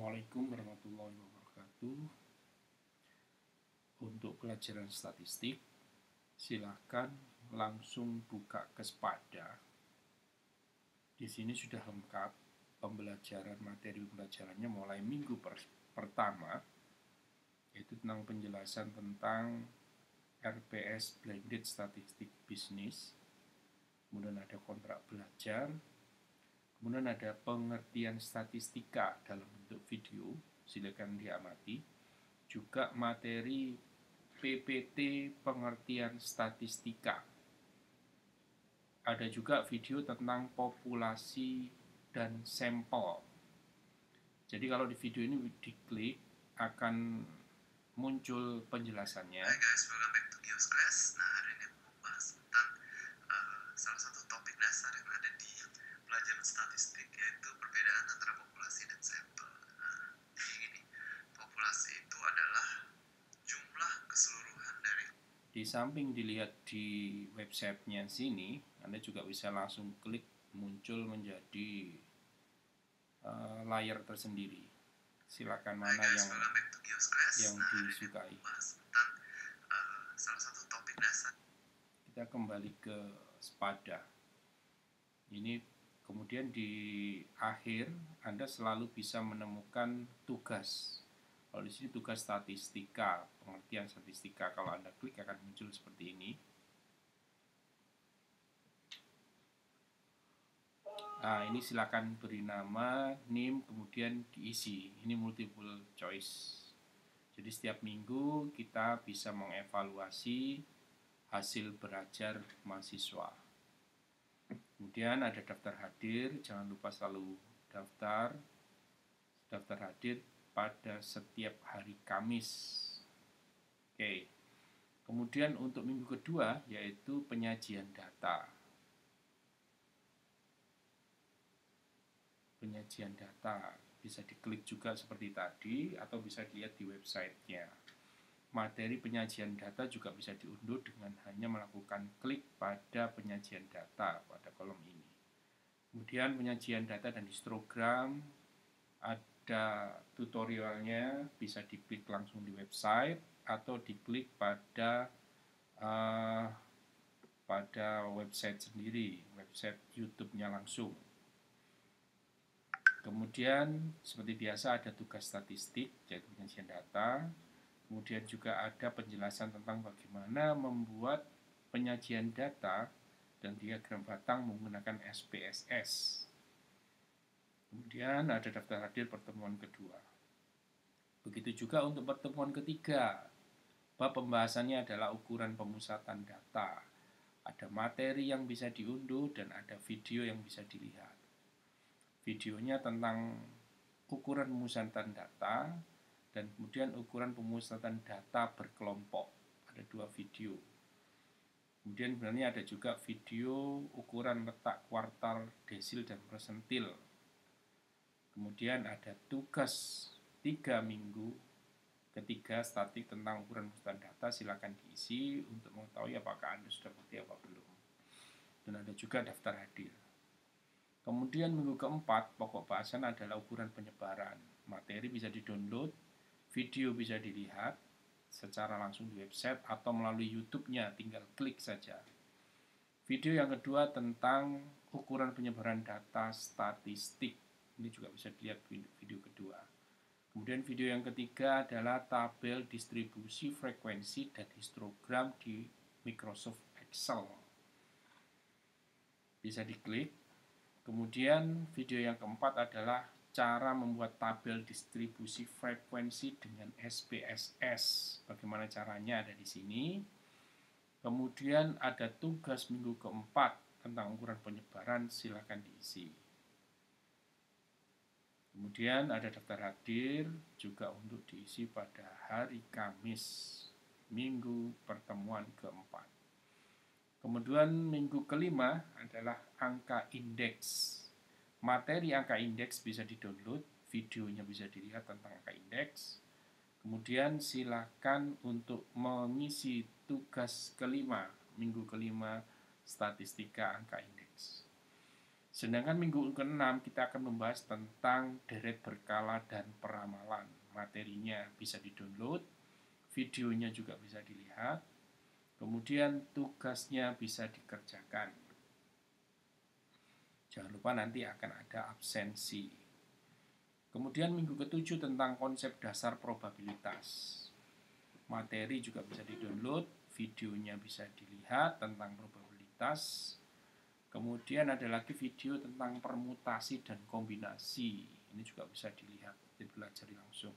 Assalamualaikum warahmatullahi wabarakatuh. Untuk pelajaran statistik, silakan langsung buka ke Spada. Di sini sudah lengkap pembelajaran materi pembelajarannya mulai minggu pertama, yaitu tentang penjelasan tentang RPS Blended Statistic Business. Kemudian ada kontrak belajar. Kemudian ada pengertian statistika dalam bentuk video, silakan diamati. Juga materi PPT pengertian statistika. Ada juga video tentang populasi dan sampel. Jadi kalau di video ini diklik akan muncul penjelasannya. Hai guys, welcome back to Gios Class. Nah, hari ini aku mau bahas tentang salah satu topik dasar yang ada di pelajaran statistik, yaitu perbedaan antara populasi dan sampel. Nah, ini populasi itu adalah jumlah keseluruhan dari. Di samping dilihat di websitenya sini, Anda juga bisa langsung klik muncul menjadi layar tersendiri. Silakan mana Hai guys, yang welcome back to Gios Class. yang Nah, hari ini disukai. aku mau bahas tentang salah satu topik dasar. Kita kembali ke Spada. Ini kemudian di akhir Anda selalu bisa menemukan tugas. Kalau di sini tugas statistika, pengertian statistika. Kalau Anda klik akan muncul seperti ini. Nah, ini silakan beri nama, NIM, kemudian diisi. Ini multiple choice. Jadi setiap minggu kita bisa mengevaluasi hasil belajar mahasiswa. Kemudian ada daftar hadir, jangan lupa selalu daftar hadir pada setiap hari Kamis. Oke. Kemudian untuk minggu kedua yaitu penyajian data. Penyajian data bisa diklik juga seperti tadi atau bisa dilihat di websitenya. Materi penyajian data juga bisa diunduh dengan hanya melakukan klik pada penyajian data pada kolom ini. Kemudian penyajian data dan histogram, ada tutorialnya, bisa diklik langsung di website atau diklik pada website sendiri, website YouTube-nya langsung. Kemudian seperti biasa ada tugas statistik, yaitu penyajian data. Kemudian juga ada penjelasan tentang bagaimana membuat penyajian data dan diagram batang menggunakan SPSS. Kemudian ada daftar hadir pertemuan kedua. Begitu juga untuk pertemuan ketiga. Bab pembahasannya adalah ukuran pemusatan data. Ada materi yang bisa diunduh dan ada video yang bisa dilihat. Videonya tentang ukuran pemusatan data dan kemudian ukuran pemusatan data berkelompok. Ada 2 video. Kemudian sebenarnya ada juga video ukuran letak kuartal, desil, dan persentil. Kemudian ada tugas 3 minggu ketiga statik tentang ukuran pemusatan data, silakan diisi untuk mengetahui apakah Anda sudah mengerti apa belum. Dan ada juga daftar hadir. Kemudian minggu keempat, pokok bahasan adalah ukuran penyebaran. Materi bisa di-download, video bisa dilihat secara langsung di website atau melalui YouTube-nya, tinggal klik saja. Video yang kedua tentang ukuran penyebaran data statistik. Ini juga bisa dilihat video kedua. Kemudian video yang ketiga adalah tabel distribusi frekuensi dan histogram di Microsoft Excel. Bisa diklik. Kemudian video yang keempat adalah cara membuat tabel distribusi frekuensi dengan SPSS. Bagaimana caranya ada di sini. Kemudian ada tugas minggu keempat tentang ukuran penyebaran, silakan diisi. Kemudian ada daftar hadir juga untuk diisi pada hari Kamis, minggu pertemuan keempat. Kemudian minggu kelima adalah angka indeks. Materi angka indeks bisa di-download, videonya bisa dilihat tentang angka indeks. Kemudian silakan untuk mengisi tugas kelima, minggu kelima statistika angka indeks. Sedangkan minggu ke-6 kita akan membahas tentang deret berkala dan peramalan. Materinya bisa di-download, videonya juga bisa dilihat, kemudian tugasnya bisa dikerjakan. Jangan lupa nanti akan ada absensi. Kemudian minggu ke-7 tentang konsep dasar probabilitas. Materi juga bisa di-download, videonya bisa dilihat tentang probabilitas. Kemudian ada lagi video tentang permutasi dan kombinasi. Ini juga bisa dilihat, dipelajari langsung.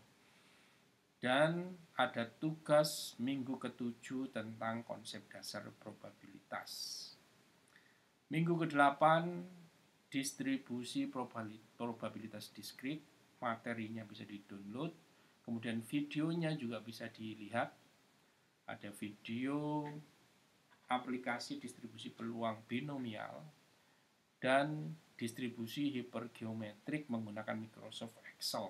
Dan ada tugas minggu ke-7 tentang konsep dasar probabilitas. Minggu ke-8 distribusi probabilitas diskrit. Materinya bisa di-download. Kemudian videonya juga bisa dilihat. Ada video aplikasi distribusi peluang binomial dan distribusi hipergeometrik menggunakan Microsoft Excel.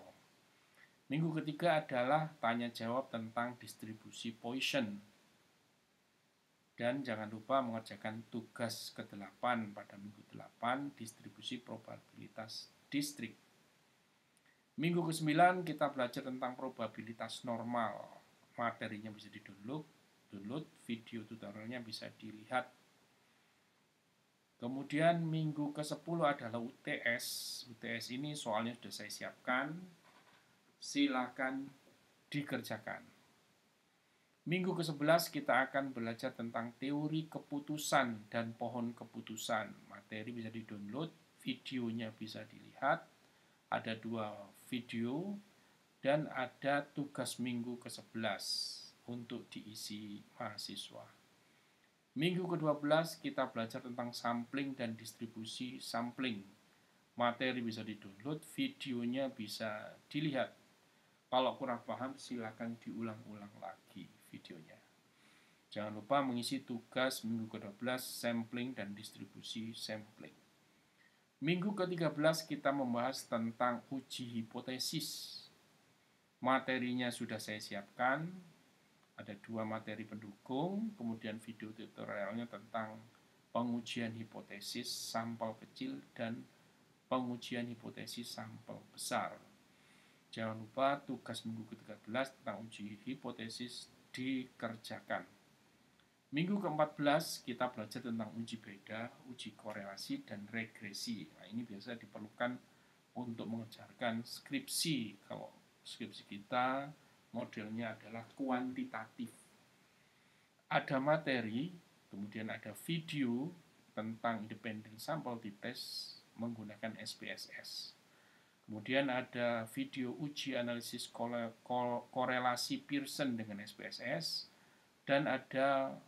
Minggu ketiga adalah tanya jawab tentang distribusi Poisson. Dan jangan lupa mengerjakan tugas ke-8 pada minggu 8, distribusi probabilitas distrik. Minggu ke-9 kita belajar tentang probabilitas normal. Materinya bisa di-download, video tutorialnya bisa dilihat. Kemudian minggu ke-10 adalah UTS. UTS ini soalnya sudah saya siapkan. Silakan dikerjakan. Minggu ke-11 kita akan belajar tentang teori keputusan dan pohon keputusan. Materi bisa di-download, videonya bisa dilihat. Ada 2 video dan ada tugas minggu ke-11 untuk diisi mahasiswa. Minggu ke-12 kita belajar tentang sampling dan distribusi sampling. Materi bisa di-download, videonya bisa dilihat. Kalau kurang paham silakan diulang-ulang lagi videonya. Jangan lupa mengisi tugas minggu ke-12 sampling dan distribusi sampling. Minggu ke-13 kita membahas tentang uji hipotesis. Materinya sudah saya siapkan. Ada 2 materi pendukung, kemudian video tutorialnya tentang pengujian hipotesis sampel kecil dan pengujian hipotesis sampel besar. Jangan lupa tugas minggu ke-13 tentang uji hipotesis dikerjakan. Minggu ke-14 kita belajar tentang uji beda, uji korelasi, dan regresi. Nah, ini biasa diperlukan untuk mengerjakan skripsi. Kalau skripsi kita modelnya adalah kuantitatif. Ada materi, kemudian ada video tentang independent sample test menggunakan SPSS. Kemudian ada video uji analisis korelasi Pearson dengan SPSS. Dan ada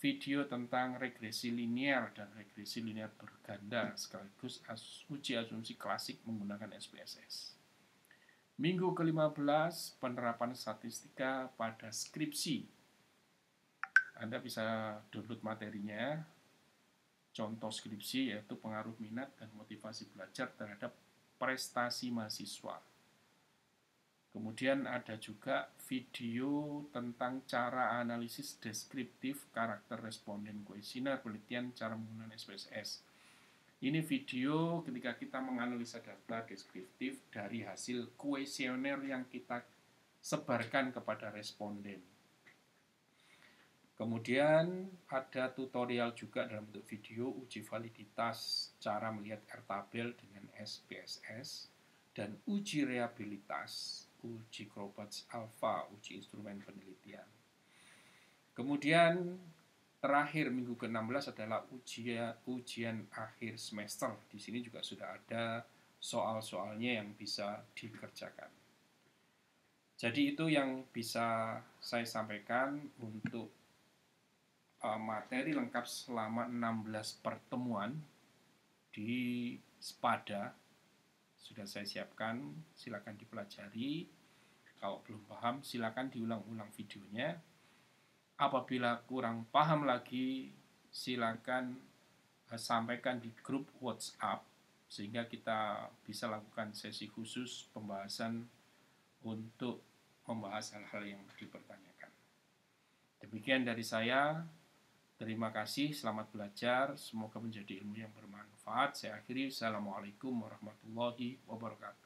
video tentang regresi linear dan regresi linear berganda sekaligus uji asumsi klasik menggunakan SPSS. Minggu ke-15 penerapan statistika pada skripsi. Anda bisa download materinya. Contoh skripsi yaitu pengaruh minat dan motivasi belajar terhadap prestasi mahasiswa. Kemudian ada juga video tentang cara analisis deskriptif karakter responden kuesioner penelitian cara menggunakan SPSS. Ini video ketika kita menganalisa data deskriptif dari hasil kuesioner yang kita sebarkan kepada responden. Kemudian ada tutorial juga dalam bentuk video uji validitas cara melihat R-tabel dengan SPSS dan uji reliabilitas, uji Crobats alpha, uji instrumen penelitian. Kemudian terakhir minggu ke-16 adalah ujian akhir semester. Di sini juga sudah ada soal-soalnya yang bisa dikerjakan. Jadi itu yang bisa saya sampaikan untuk materi lengkap selama 16 pertemuan di SPADA. Sudah saya siapkan, silakan dipelajari. Kalau belum paham, silakan diulang-ulang videonya. Apabila kurang paham lagi, silakan sampaikan di grup WhatsApp sehingga kita bisa lakukan sesi khusus pembahasan untuk membahas hal-hal yang dipertanyakan. Demikian dari saya. Terima kasih, selamat belajar, semoga menjadi ilmu yang bermanfaat. Saya akhiri, Assalamualaikum warahmatullahi wabarakatuh.